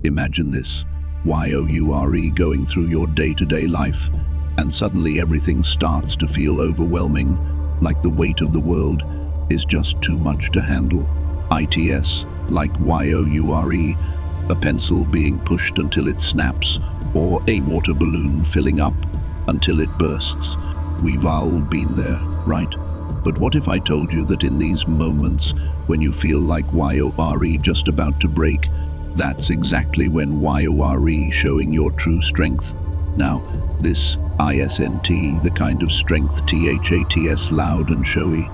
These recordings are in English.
Imagine this, YOURE going through your day-to-day life, and suddenly everything starts to feel overwhelming, like the weight of the world is just too much to handle. ITS, like YOURE, a pencil being pushed until it snaps, or a water balloon filling up until it bursts. We've all been there, right? But what if I told you that in these moments, when you feel like YORE just about to break, that's exactly when YORE showing your true strength. Now, this ISNT, the kind of strength THATS loud and showy,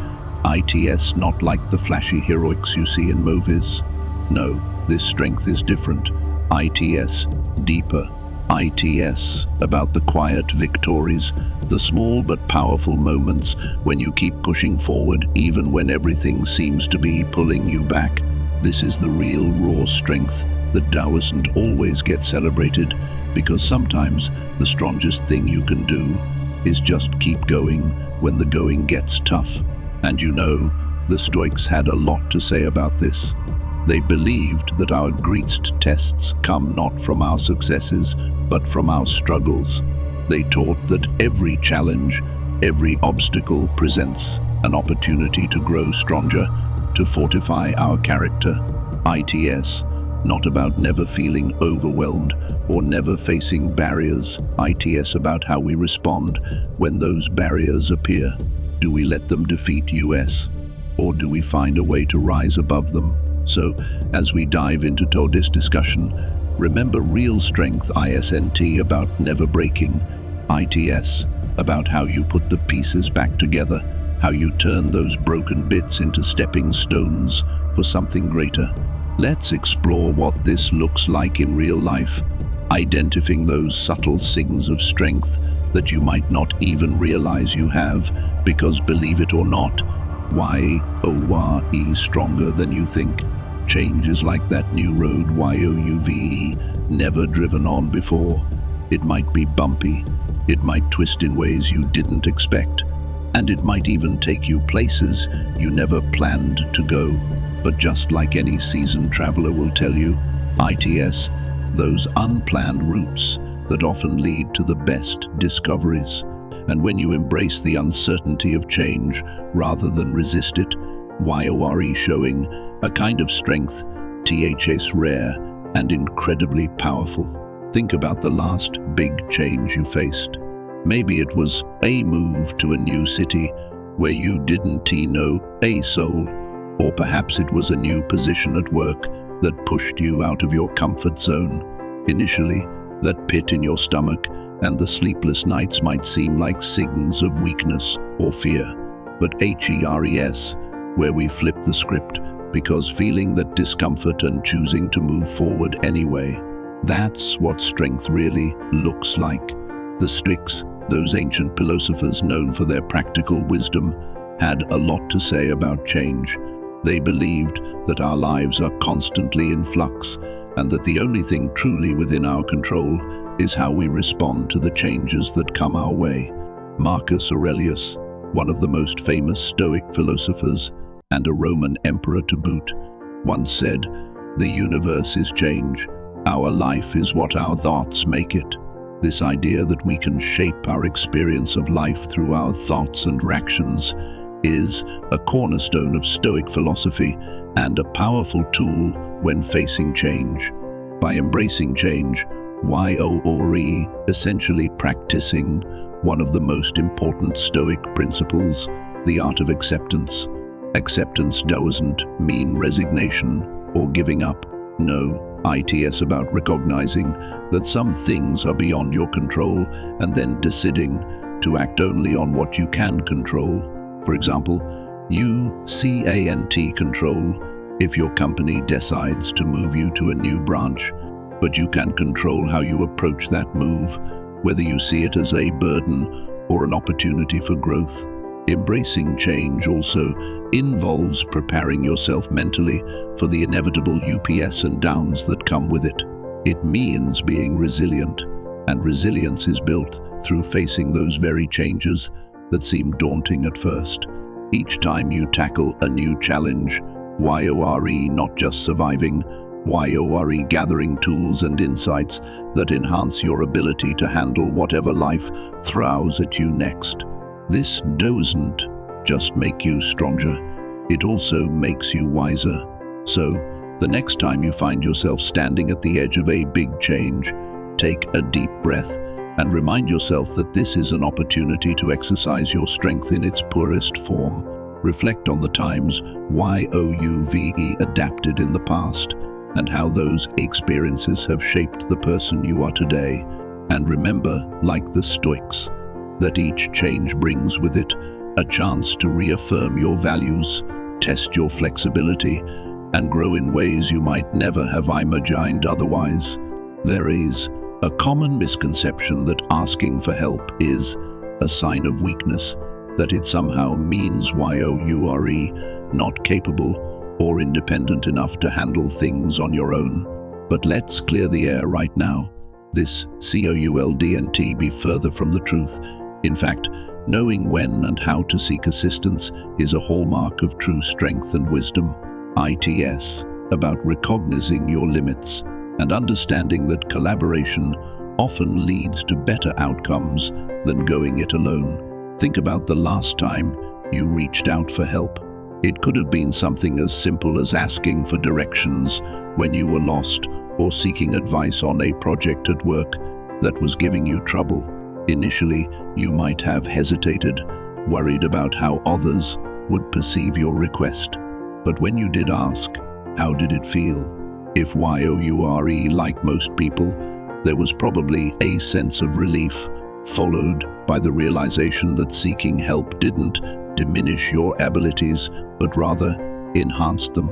ITS not like the flashy heroics you see in movies. No, this strength is different. ITS, deeper. ITS, about the quiet victories, the small but powerful moments when you keep pushing forward even when everything seems to be pulling you back. This is the real raw strength that doesn't always get celebrated, because sometimes the strongest thing you can do is just keep going when the going gets tough. And you know, the Stoics had a lot to say about this. They believed that our greatest tests come not from our successes, but from our struggles. They taught that every challenge, every obstacle presents an opportunity to grow stronger, to fortify our character. ITS, not about never feeling overwhelmed or never facing barriers. ITS about how we respond when those barriers appear. Do we let them defeat us, or do we find a way to rise above them? So, as we dive into today's discussion, remember real strength, ISNT, about never breaking. ITS, about how you put the pieces back together, how you turn those broken bits into stepping stones for something greater. Let's explore what this looks like in real life, identifying those subtle signals of strength that you might not even realize you have, because believe it or not, YORE stronger than you think. Change is like that new road, YOUVE, never driven on before. It might be bumpy, it might twist in ways you didn't expect, and it might even take you places you never planned to go. But just like any seasoned traveler will tell you, ITS, those unplanned routes that often lead to the best discoveries. And when you embrace the uncertainty of change rather than resist it, YORE showing a kind of strength, THS rare and incredibly powerful. Think about the last big change you faced. Maybe it was a move to a new city where you didn't know a soul, or perhaps it was a new position at work that pushed you out of your comfort zone. Initially, that pit in your stomach and the sleepless nights might seem like signals of weakness or fear. But HERES, where we flip the script, because feeling that discomfort and choosing to move forward anyway, that's what strength really looks like. The Stoics, those ancient philosophers known for their practical wisdom, had a lot to say about change. They believed that our lives are constantly in flux, and that the only thing truly within our control is how we respond to the changes that come our way. Marcus Aurelius, one of the most famous Stoic philosophers, and a Roman emperor to boot, once said, "The universe is change. Our life is what our thoughts make it." This idea that we can shape our experience of life through our thoughts and reactions is a cornerstone of Stoic philosophy and a powerful tool when facing change. By embracing change, YORE essentially practicing one of the most important Stoic principles, the art of acceptance. Acceptance doesn't mean resignation or giving up. No, ITS about recognizing that some things are beyond your control and then deciding to act only on what you can control. For example, you can't control if your company decides to move you to a new branch, but you can control how you approach that move, whether you see it as a burden or an opportunity for growth. Embracing change also involves preparing yourself mentally for the inevitable ups and downs that come with it. It means being resilient, and resilience is built through facing those very changes that seem daunting at first. Each time you tackle a new challenge, YORE not just surviving, YORE, gathering tools and insights that enhance your ability to handle whatever life throws at you next. This doesn't just make you stronger, it also makes you wiser. So, the next time you find yourself standing at the edge of a big change, take a deep breath and remind yourself that this is an opportunity to exercise your strength in its purest form. Reflect on the times YOUVE adapted in the past and how those experiences have shaped the person you are today. And remember, like the Stoics, that each change brings with it a chance to reaffirm your values, test your flexibility, and grow in ways you might never have imagined otherwise. There is a common misconception that asking for help is a sign of weakness, that it somehow means YOURE, not capable or independent enough to handle things on your own. But let's clear the air right now. This COULDNT be further from the truth. In fact, knowing when and how to seek assistance is a hallmark of true strength and wisdom. ITS, about recognizing your limits and understanding that collaboration often leads to better outcomes than going it alone. Think about the last time you reached out for help. It could have been something as simple as asking for directions when you were lost, or seeking advice on a project at work that was giving you trouble. Initially, you might have hesitated, worried about how others would perceive your request. But when you did ask, how did it feel? If YOURE, like most people, there was probably a sense of relief, followed by the realization that seeking help didn't diminish your abilities, but rather enhanced them.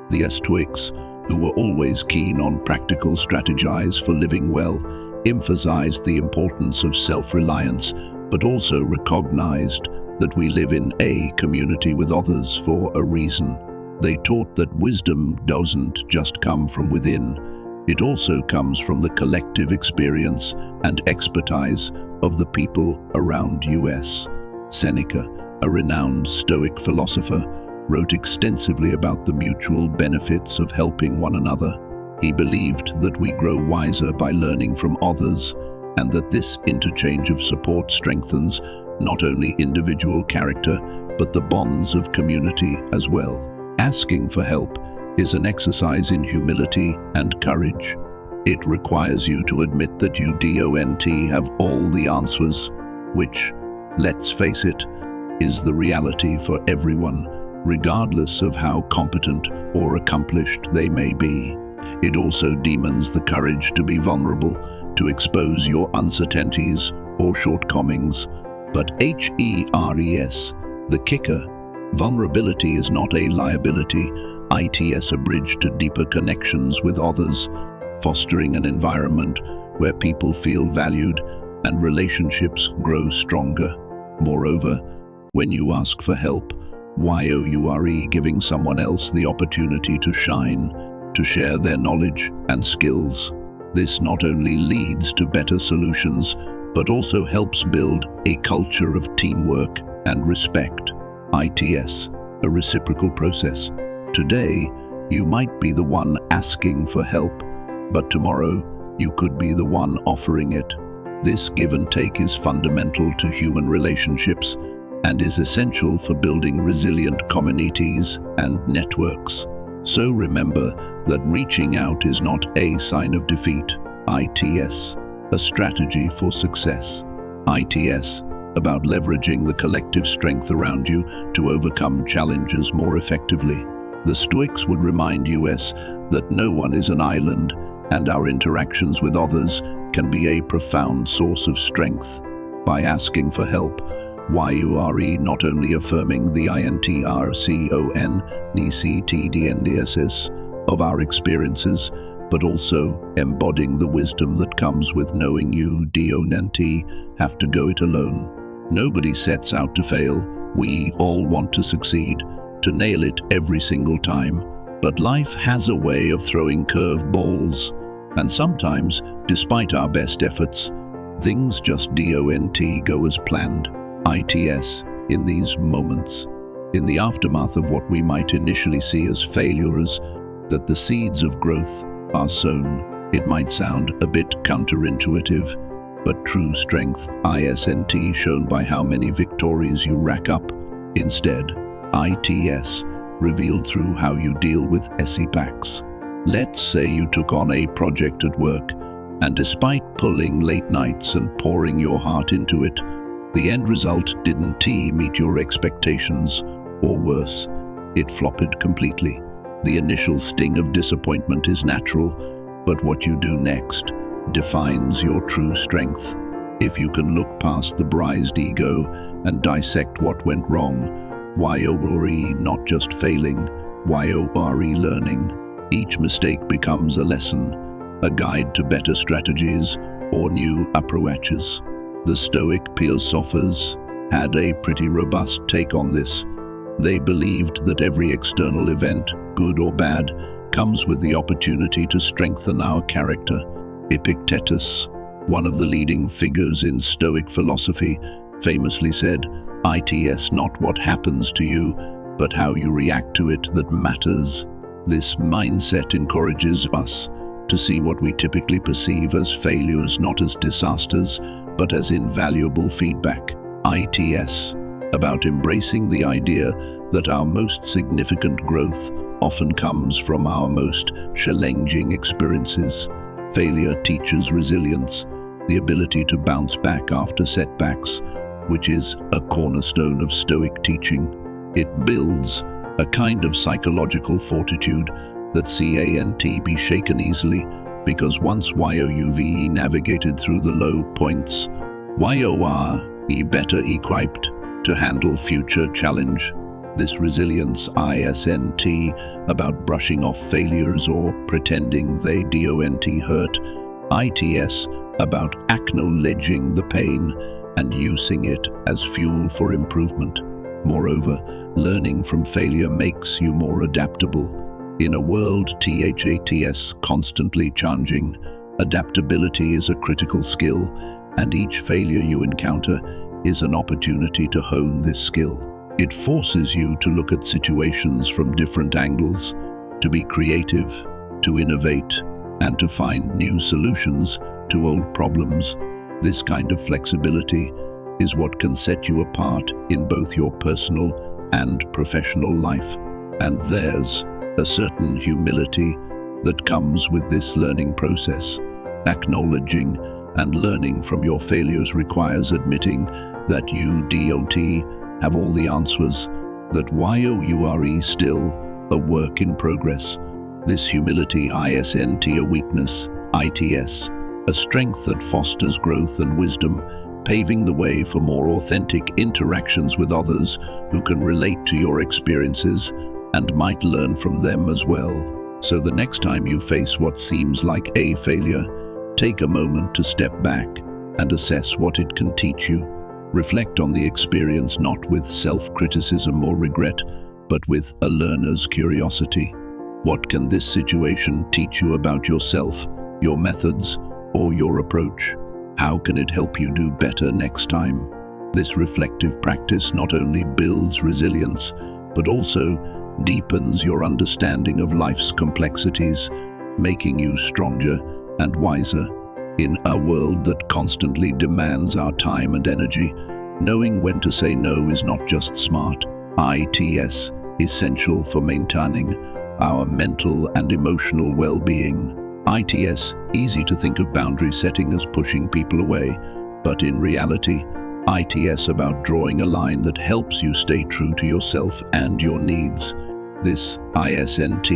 The Stoics, who were always keen on practical strategies for living well, emphasized the importance of self-reliance, but also recognized that we live in a community with others for a reason. They taught that wisdom doesn't just come from within, it also comes from the collective experience and expertise of the people around us. Seneca, a renowned Stoic philosopher, wrote extensively about the mutual benefits of helping one another. He believed that we grow wiser by learning from others, and that this interchange of support strengthens not only individual character, but the bonds of community as well. Asking for help is an exercise in humility and courage. It requires you to admit that you don't have all the answers, which, let's face it, is the reality for everyone, regardless of how competent or accomplished they may be. It also demands the courage to be vulnerable, to expose your uncertainties or shortcomings. But HERES, the kicker, vulnerability is not a liability. ITS, a bridge to deeper connections with others, fostering an environment where people feel valued and relationships grow stronger. Moreover, when you ask for help, YOURE, giving someone else the opportunity to shine, to share their knowledge and skills. This not only leads to better solutions, but also helps build a culture of teamwork and respect. ITS, a reciprocal process. Today, you might be the one asking for help, but tomorrow you could be the one offering it. This give and take is fundamental to human relationships and is essential for building resilient communities and networks. So remember that reaching out is not a sign of defeat. ITS, a strategy for success. ITS, about leveraging the collective strength around you to overcome challenges more effectively. The Stoics would remind us that no one is an island, and our interactions with others can be a profound source of strength. By asking for help, YOURE not only affirming the INTRCONECTDNDSS of our experiences, but also embodying the wisdom that comes with knowing you don't have to go it alone. Nobody sets out to fail. We all want to succeed, to nail it every single time. But life has a way of throwing curve balls, and sometimes, despite our best efforts, things just don't go as planned. ITS, in these moments, in the aftermath of what we might initially see as failures, that the seeds of growth are sown. It might sound a bit counterintuitive, but true strength isn't shown by how many victories you rack up. Instead, it's revealed through how you deal with setbacks. Let's say you took on a project at work, and despite pulling late nights and pouring your heart into it, the end result didn't meet your expectations, or worse, it flopped completely. The initial sting of disappointment is natural, but what you do next defines your true strength. If you can look past the bruised ego and dissect what went wrong, you're not just failing, you're learning. Each mistake becomes a lesson, a guide to better strategies or new approaches. The Stoic philosophers had a pretty robust take on this. They believed that every external event, good or bad, comes with the opportunity to strengthen our character. Epictetus, one of the leading figures in Stoic philosophy, famously said, "It's not what happens to you, but how you react to it that matters." This mindset encourages us to see what we typically perceive as failures not as disasters, but as invaluable feedback. It's about embracing the idea that our most significant growth often comes from our most challenging experiences. Failure teaches resilience, the ability to bounce back after setbacks, which is a cornerstone of Stoic teaching. It builds a kind of psychological fortitude that can't be shaken easily, because once you've navigated through the low points, you're better equipped to handle future challenge. This resilience isn't about brushing off failures or pretending they don't hurt. It's about acknowledging the pain and using it as fuel for improvement. Moreover, learning from failure makes you more adaptable. In a world that's constantly changing, adaptability is a critical skill, and each failure you encounter is an opportunity to hone this skill. It forces you to look at situations from different angles, to be creative, to innovate, and to find new solutions to old problems. This kind of flexibility is what can set you apart in both your personal and professional life. And there's a certain humility that comes with this learning process. Acknowledging and learning from your failures requires admitting that you don't have all the answers, that you're still a work in progress. This humility isn't a weakness, it's a strength that fosters growth and wisdom, paving the way for more authentic interactions with others who can relate to your experiences and might learn from them as well. So the next time you face what seems like a failure, take a moment to step back and assess what it can teach you. Reflect on the experience not with self-criticism or regret, but with a learner's curiosity. What can this situation teach you about yourself, your methods, or your approach? How can it help you do better next time? This reflective practice not only builds resilience, but also deepens your understanding of life's complexities, making you stronger and wiser. In a world that constantly demands our time and energy, knowing when to say no is not just smart, it's essential for maintaining our mental and emotional well-being. It's easy to think of boundary setting as pushing people away, but in reality, it's about drawing a line that helps you stay true to yourself and your needs. This isn't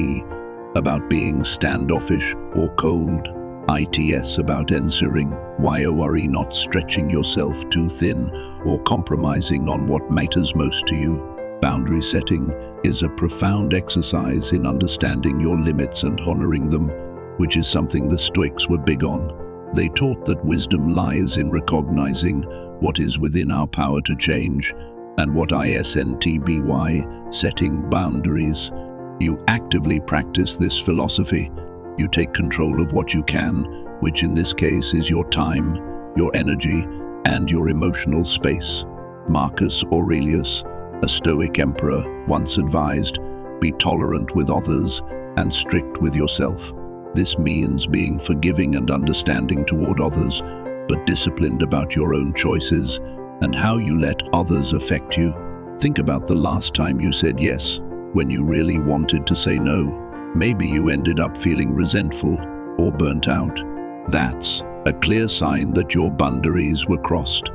about being standoffish or cold. It's about ensuring you're not stretching yourself too thin or compromising on what matters most to you. Boundary setting is a profound exercise in understanding your limits and honoring them, which is something the Stoics were big on. They taught that wisdom lies in recognizing what is within our power to change and what isn't by setting boundaries. You actively practice this philosophy. You take control of what you can, which in this case is your time, your energy, and your emotional space. Marcus Aurelius, a Stoic emperor, once advised, "Be tolerant with others and strict with yourself. This means being forgiving and understanding toward others, but disciplined about your own choices and how you let others affect you. Think about the last time you said yes when you really wanted to say no. Maybe you ended up feeling resentful or burnt out. That's a clear sign that your boundaries were crossed.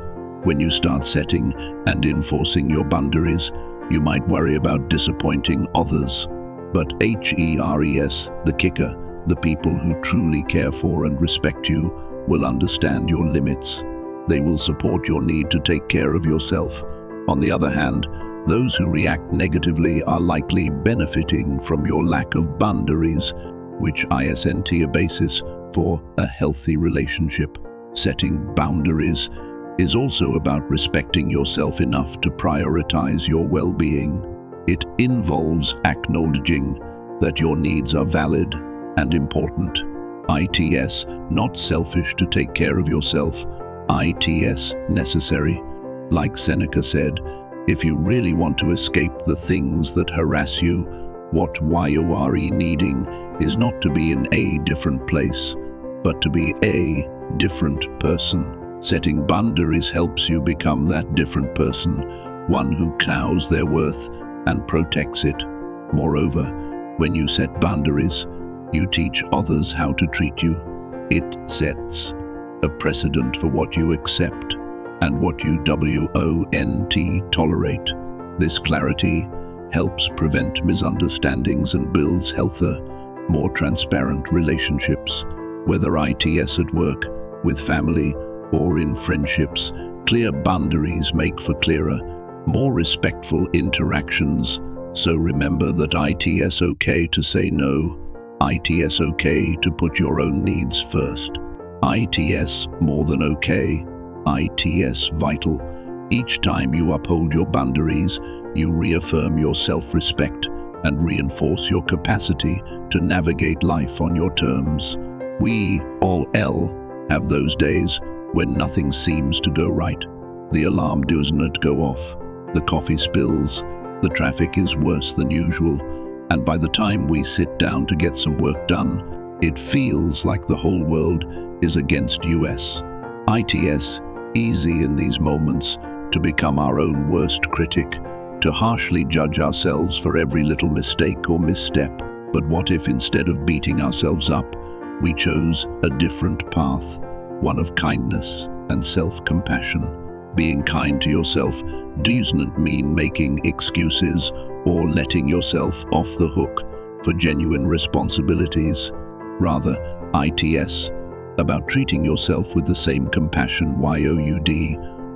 When you start setting and enforcing your boundaries, you might worry about disappointing others. But HERES, the kicker, the people who truly care for and respect you will understand your limits. They will support your need to take care of yourself. On the other hand, those who react negatively are likely benefiting from your lack of boundaries, which isn't a basis for a healthy relationship. Setting boundaries is also about respecting yourself enough to prioritize your well-being. It involves acknowledging that your needs are valid and important. ITS, not selfish to take care of yourself. ITS, necessary. Like Seneca said, if you really want to escape the things that harass you, what you're needing is not to be in a different place, but to be a different person. Setting boundaries helps you become that different person, one who knows their worth and protects it. Moreover, when you set boundaries, you teach others how to treat you. It sets a precedent for what you accept and what you tolerate. This clarity helps prevent misunderstandings and builds healthier, more transparent relationships. Whether ITS at work, with family, or in friendships, clear boundaries make for clearer, more respectful interactions. So remember that ITS okay to say no. ITS okay to put your own needs first. ITS more than okay. ITS vital. Each time you uphold your boundaries, you reaffirm your self-respect and reinforce your capacity to navigate life on your terms. We all have those days when nothing seems to go right. The alarm doesn't go off, the coffee spills, the traffic is worse than usual, and by the time we sit down to get some work done, it feels like the whole world is against us. ITS, easy in these moments to become our own worst critic, to harshly judge ourselves for every little mistake or misstep. But what if instead of beating ourselves up, we chose a different path, one of kindness and self-compassion? Being kind to yourself doesn't mean making excuses or letting yourself off the hook for genuine responsibilities. Rather, ITS, about treating yourself with the same compassion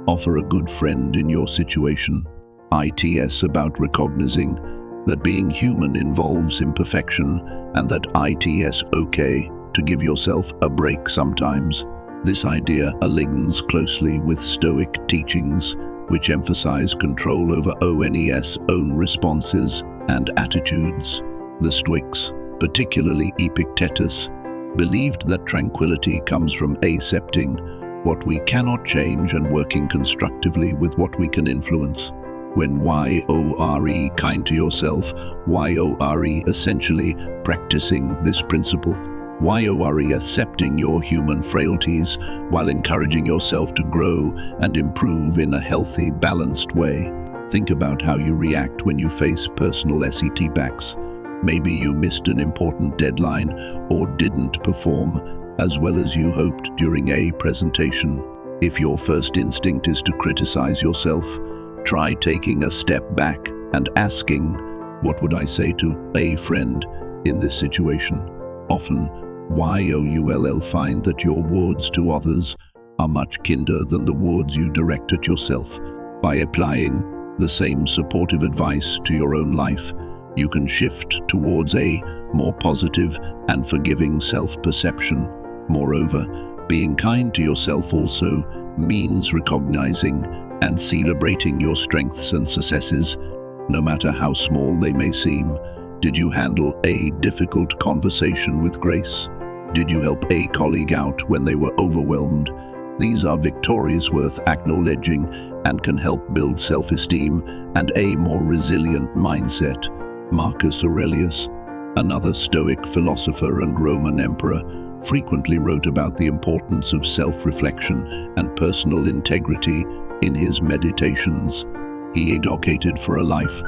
offer a good friend in your situation. ITS about recognizing that being human involves imperfection and that ITS okay to give yourself a break sometimes. This idea aligns closely with Stoic teachings, which emphasize control over own responses and attitudes. The Stoics, particularly Epictetus, believed that tranquility comes from accepting what we cannot change and working constructively with what we can influence. When YORE kind to yourself, YORE essentially practicing this principle. YORE accepting your human frailties while encouraging yourself to grow and improve in a healthy, balanced way. Think about how you react when you face personal setbacks. Maybe you missed an important deadline or didn't perform as well as you hoped during a presentation. If your first instinct is to criticize yourself, try taking a step back and asking, what would I say to a friend in this situation? Often, you'll find that your words to others are much kinder than the words you direct at yourself. By applying the same supportive advice to your own life, you can shift towards a more positive and forgiving self-perception. Moreover, being kind to yourself also means recognizing and celebrating your strengths and successes, no matter how small they may seem. Did you handle a difficult conversation with grace? Did you help a colleague out when they were overwhelmed? These are victories worth acknowledging and can help build self-esteem and a more resilient mindset. Marcus Aurelius, Another Stoic philosopher and Roman emperor frequently wrote about the importance of self-reflection and personal integrity in his meditations. He advocated for a life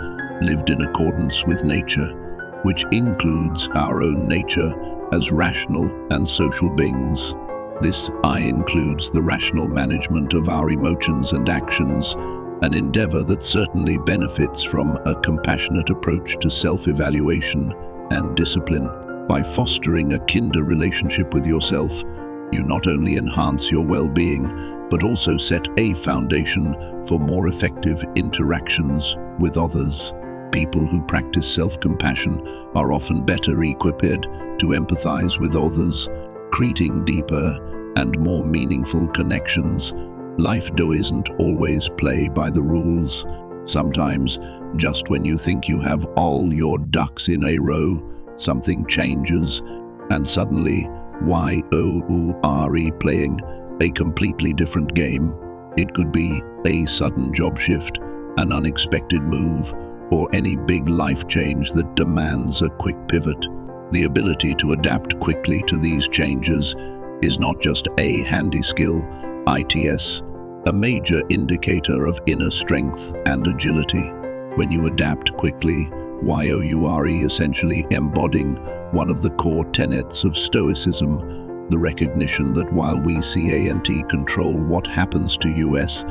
lived in accordance with nature, which includes our own nature as rational and social beings. This includes the rational management of our emotions and actions, an endeavor that certainly benefits from a compassionate approach to self-evaluation and discipline. By fostering a kinder relationship with yourself, you not only enhance your well-being, but also set a foundation for more effective interactions with others. People who practice self-compassion are often better equipped to empathize with others, creating deeper and more meaningful connections. Life isn't always play by the rules. Sometimes, just when you think you have all your ducks in a row, something changes, and suddenly you're playing a completely different game. It could be a sudden job shift, an unexpected move, or any big life change that demands a quick pivot. The ability to adapt quickly to these changes is not just a handy skill, it's a major indicator of inner strength and agility. When you adapt quickly, you're essentially embodying one of the core tenets of Stoicism, the recognition that while we can't control what happens to us,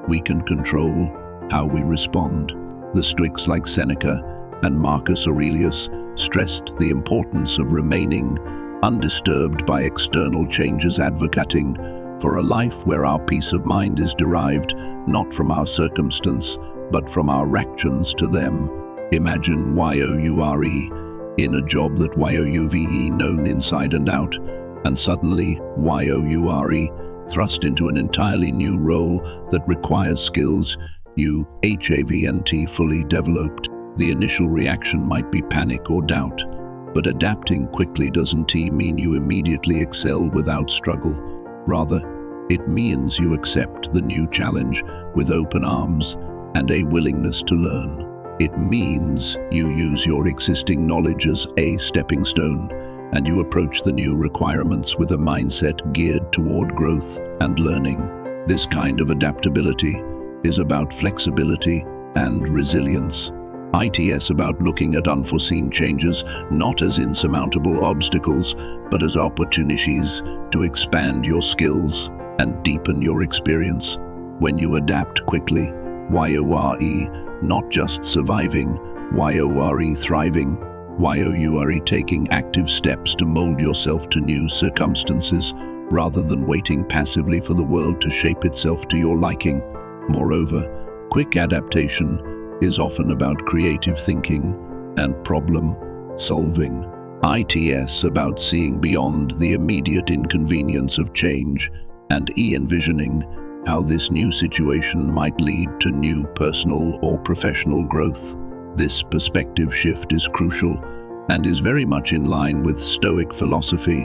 we can control how we respond. The Stoics like Seneca and Marcus Aurelius stressed the importance of remaining undisturbed by external changes, advocating for a life where our peace of mind is derived not from our circumstance, but from our reactions to them. Imagine you're in a job that you've known inside and out, and suddenly you're thrust into an entirely new role that requires skills you haven't fully developed. The initial reaction might be panic or doubt, but adapting quickly doesn't mean you immediately excel without struggle. Rather, it means you accept the new challenge with open arms and a willingness to learn. It means you use your existing knowledge as a stepping stone, and you approach the new requirements with a mindset geared toward growth and learning. This kind of adaptability is about flexibility and resilience. It's about looking at unforeseen changes not as insurmountable obstacles, but as opportunities to expand your skills and deepen your experience. When you adapt quickly, you're not just surviving, you're thriving. You're taking active steps to mold yourself to new circumstances, rather than waiting passively for the world to shape itself to your liking. Moreover, quick adaptation is often about creative thinking and problem solving. It's about seeing beyond the immediate inconvenience of change and envisioning how this new situation might lead to new personal or professional growth. This perspective shift is crucial and is very much in line with Stoic philosophy,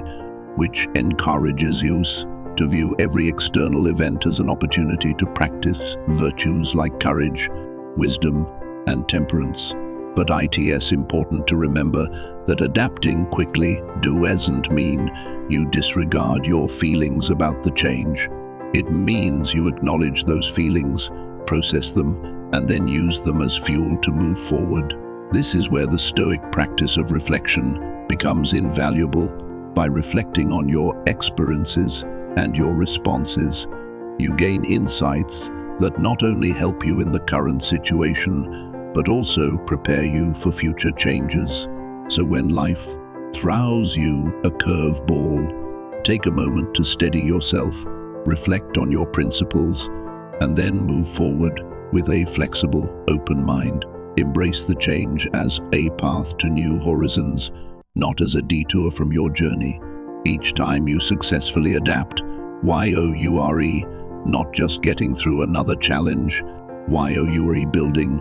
which encourages use to view every external event as an opportunity to practice virtues like courage, wisdom, and temperance. But it's important to remember that adapting quickly doesn't mean you disregard your feelings about the change. It means you acknowledge those feelings, process them, and then use them as fuel to move forward. This is where the Stoic practice of reflection becomes invaluable. By reflecting on your experiences and your responses, you gain insights that not only help you in the current situation, but also prepare you for future changes. So when life throws you a curveball, take a moment to steady yourself, reflect on your principles, and then move forward with a flexible, open mind. Embrace the change as a path to new horizons, not as a detour from your journey. Each time you successfully adapt, you're not just getting through another challenge, you're building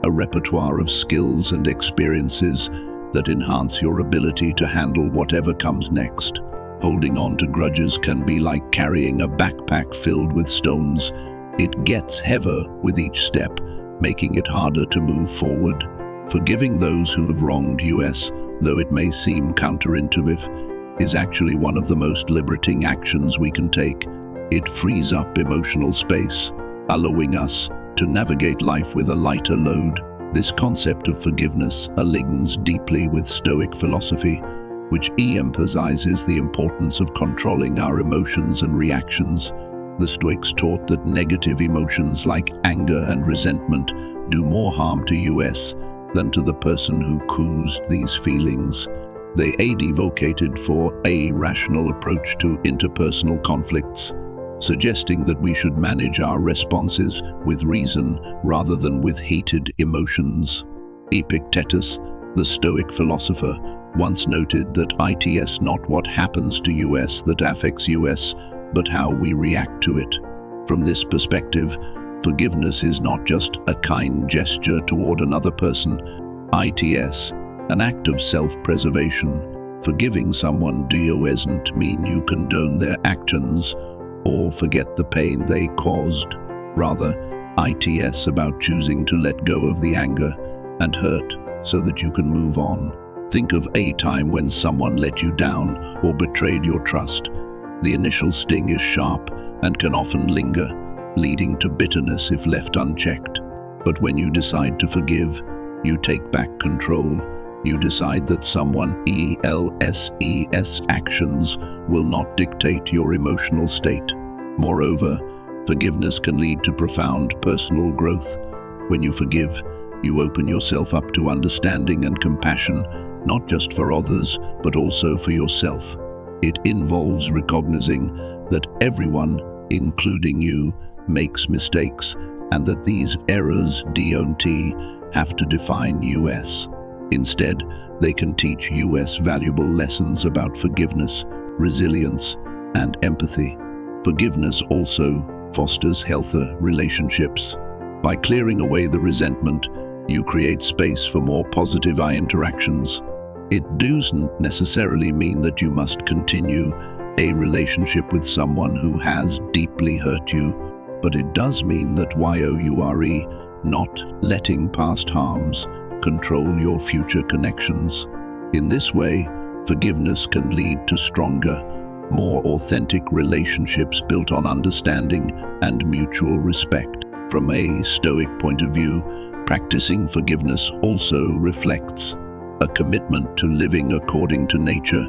a repertoire of skills and experiences that enhance your ability to handle whatever comes next. Holding on to grudges can be like carrying a backpack filled with stones. It gets heavier with each step, making it harder to move forward. Forgiving those who have wronged us though it may seem counterintuitive, is actually one of the most liberating actions we can take. It frees up emotional space, allowing us to navigate life with a lighter load. This concept of forgiveness aligns deeply with Stoic philosophy, which emphasizes the importance of controlling our emotions and reactions. The Stoics taught that negative emotions like anger and resentment do more harm to us than to the person who caused these feelings. They advocated for a rational approach to interpersonal conflicts, suggesting that we should manage our responses with reason rather than with heated emotions. Epictetus, the Stoic philosopher, once noted that it's not what happens to us that affects us, but how we react to it. From this perspective, forgiveness is not just a kind gesture toward another person. It's an act of self-preservation. Forgiving someone doesn't mean you condone their actions or forget the pain they caused. Rather, it's about choosing to let go of the anger and hurt so that you can move on. Think of a time when someone let you down or betrayed your trust. The initial sting is sharp and can often linger, leading to bitterness if left unchecked. But when you decide to forgive, you take back control. You decide that someone else's actions will not dictate your emotional state. Moreover, forgiveness can lead to profound personal growth. When you forgive, you open yourself up to understanding and compassion, not just for others, but also for yourself. It involves recognizing that everyone, including you, makes mistakes, and that these errors don't have to define us. Instead, they can teach us valuable lessons about forgiveness, resilience, and empathy. Forgiveness also fosters healthier relationships. By clearing away the resentment, you create space for more positive interactions. It doesn't necessarily mean that you must continue a relationship with someone who has deeply hurt you, but it does mean that you're not letting past harms control your future connections. In this way, forgiveness can lead to stronger, more authentic relationships built on understanding and mutual respect. From a Stoic point of view, practicing forgiveness also reflects a commitment to living according to nature,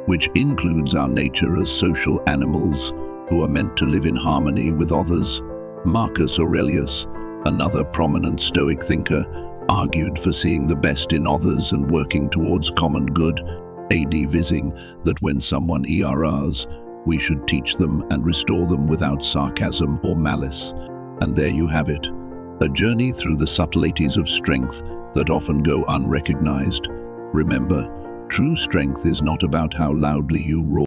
which includes our nature as social animals who are meant to live in harmony with others. Marcus Aurelius, another prominent Stoic thinker, argued for seeing the best in others and working towards common good, advising that when someone errs, we should teach them and restore them without sarcasm or malice. And there you have it, a journey through the subtleties of strength that often go unrecognized. Remember, true strength is not about how loudly you roar.